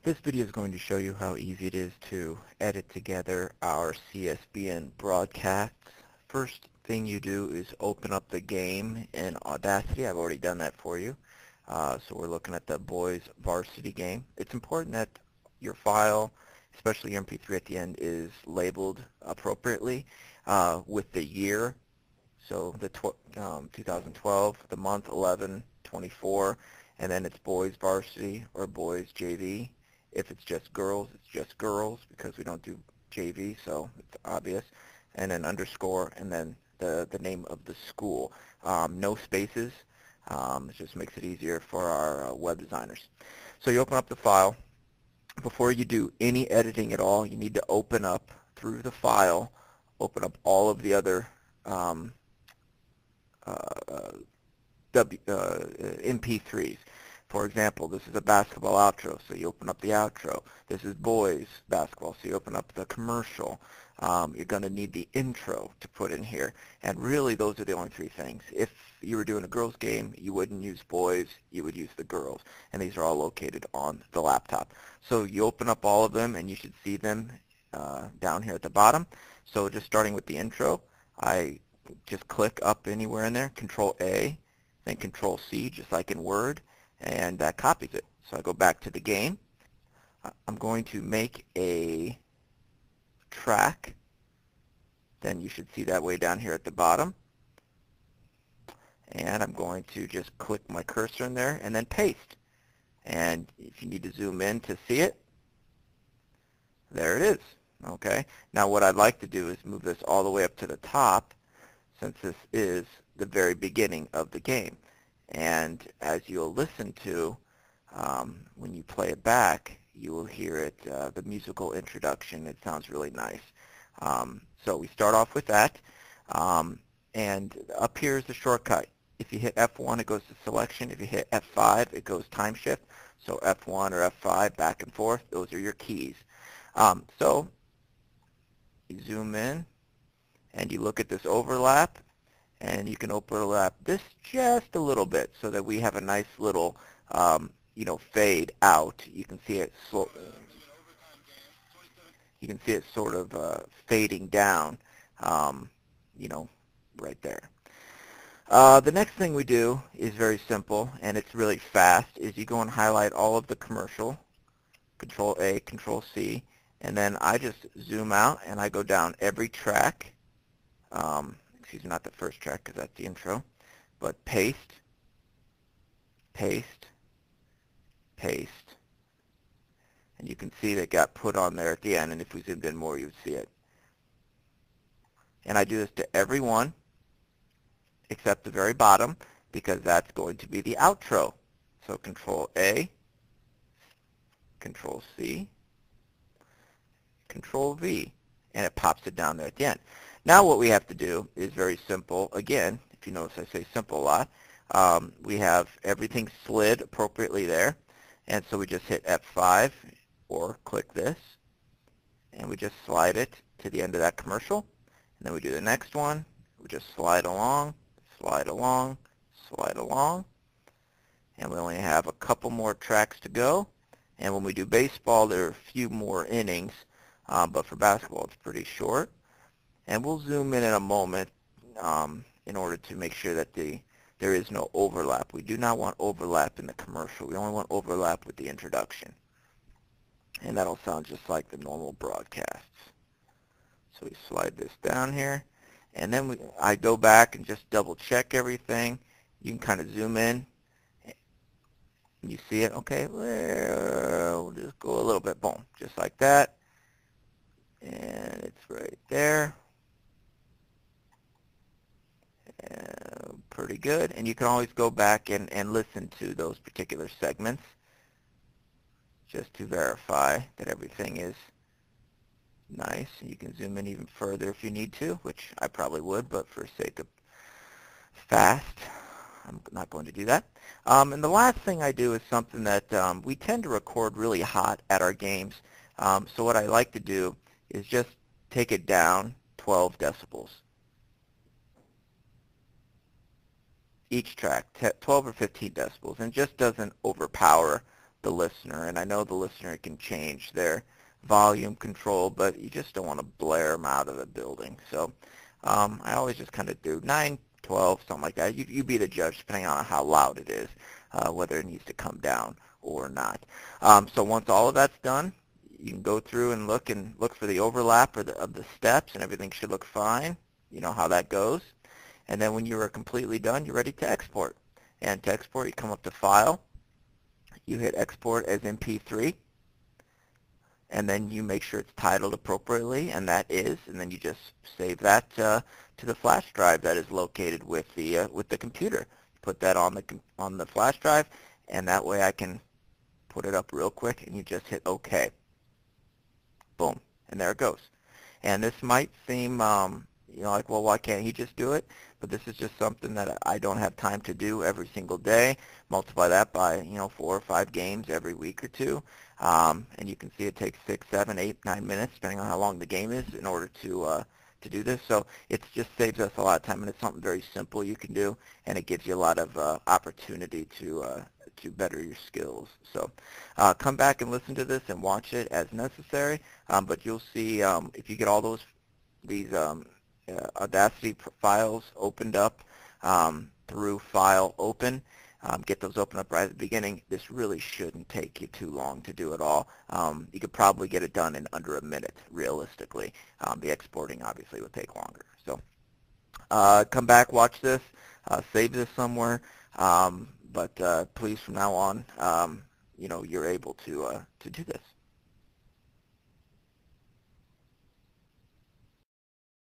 This video is going to show you how easy it is to edit together our CSBN broadcasts. First thing you do is open up the game in Audacity. I've already done that for you. So we're looking at the boys varsity game. It's important that your file, especially your MP3 at the end, is labeled appropriately with the year. So the 2012, the month 11/24, and then it's boys varsity or boys JV. If it's just girls because we don't do JV, so it's obvious. And then underscore, and then the name of the school. No spaces. It just makes it easier for our web designers. So you open up the file. Before you do any editing at all, you need to open up through the file, open up all of the other MP3s. For example, this is a basketball outro, so you open up the outro. This is boys basketball, so you open up the commercial. You're going to need the intro to put in here. And really, those are the only three things. If you were doing a girls game, you wouldn't use boys, you would use the girls. And these are all located on the laptop. So you open up all of them, and you should see them down here at the bottom. So just starting with the intro, I just click up anywhere in there, Control A, then Control C, just like in Word, and that copies it. So I go back to the game. I'm going to make a track. Then you should see that way down here at the bottom. And I'm going to just click my cursor in there and then paste. And if you need to zoom in to see it, there it is. Okay. Now what I'd like to do is move this all the way up to the top, since this is the very beginning of the game. And as you'll listen to, when you play it back, you will hear it, the musical introduction. It sounds really nice. So we start off with that. And up here is the shortcut. If you hit F1, it goes to selection. If you hit F5, it goes time shift. So F1 or F5, back and forth, those are your keys. So you zoom in, and you look at this overlap, and you can overlap this just a little bit so that we have a nice little, fade out. You can see it sort of fading down, right there. The next thing we do is very simple, and it's really fast, is you go and highlight all of the commercial, Control A, Control C, and then I just zoom out and I go down every track. Excuse me, not the first track because that's the intro, but paste, paste, paste, and you can see that got put on there at the end, and if we zoomed in more you would see it. And I do this to every one except the very bottom, because that's going to be the outro. So Control A, Control C, Control V, and it pops it down there at the end. Now what we have to do is very simple. Again, if you notice I say simple a lot. We have everything slid appropriately there, and so we just hit F5 or click this, and we just slide it to the end of that commercial. And then we do the next one. We just slide along, slide along, slide along, and we only have a couple more tracks to go. And when we do baseball, there are a few more innings, but for basketball it's pretty short. And we'll zoom in a moment in order to make sure that there is no overlap. We do not want overlap in the commercial. We only want overlap with the introduction. And that'll sound just like the normal broadcasts. So we slide this down here. And then I go back and just double check everything. You can kind of zoom in. You see it? Okay, we'll just go a little bit. Boom, just like that. And it's right there. Pretty good. And you can always go back and listen to those particular segments just to verify that everything is nice. And you can zoom in even further if you need to, which I probably would, but for sake of fast, I'm not going to do that. And the last thing I do is something that we tend to record really hot at our games. So what I like to do is just take it down 12 decibels. Each track, 12 or 15 decibels, and just doesn't overpower the listener. And I know the listener can change their volume control, but you just don't want to blare them out of the building. So I always just kind of do 9, 12, something like that. You be the judge depending on how loud it is, whether it needs to come down or not. So once all of that's done, you can go through and look for the overlap of the steps, and everything should look fine. You know how that goes. And then when you are completely done, you're ready to export. And to export, you come up to File, you hit Export as MP3, and then you make sure it's titled appropriately, and that is, and then you just save that to the flash drive that is located with the computer. Put that on the flash drive, and that way I can put it up real quick, and you just hit OK. Boom, and there it goes. And this might seem like, well, why can't he just do it? But this is just something that I don't have time to do every single day. Multiply that by 4 or 5 games every week or two, and you can see it takes 6, 7, 8, 9 minutes, depending on how long the game is, in order to do this. So it just saves us a lot of time, and it's something very simple you can do, and it gives you a lot of opportunity to better your skills. So come back and listen to this and watch it as necessary. But you'll see if you get all these Audacity files opened up through File Open, get those open up right at the beginning. This really shouldn't take you too long to do it all. You could probably get it done in under a minute, realistically. The exporting obviously would take longer. So come back, watch this, save this somewhere. But please, from now on, you're able to do this.